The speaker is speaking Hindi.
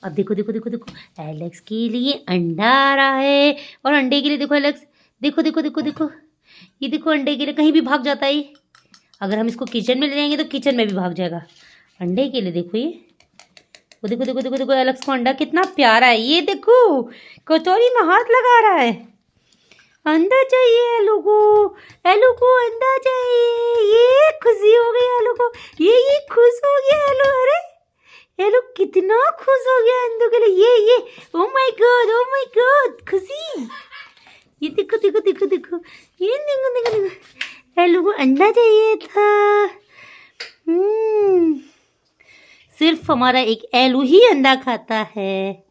अब देखो देखो देखो देखो, एलेक्स के लिए अंडा आ रहा है। और अंडे के लिए देखो एलेक्स, देखो देखो देखो देखो, ये देखो अंडे के लिए कहीं भी भाग जाता है ये। अगर हम इसको किचन में ले जाएंगे तो किचन में भी भाग जाएगा। अंडे के लिए देखो ये, वो देखो देखो देखो देखो, एलेक्स को अंडा कितना प्यारा है। ये देखो कचौरी में हाथ लगा रहा है। अंडा चाहिए एलू को अंडा चाहिए। ये खुशी हो गई एलू को, ये खुश हो गया एलू। अरे एलू कितना खुश हो गया अंडों के लिए। ये ओ माय गॉड खुशी। ये देखो देखो देखो देखो, ये देखो देखो देखो, एलू को अंडा चाहिए था। सिर्फ हमारा एक एलू ही अंडा खाता है।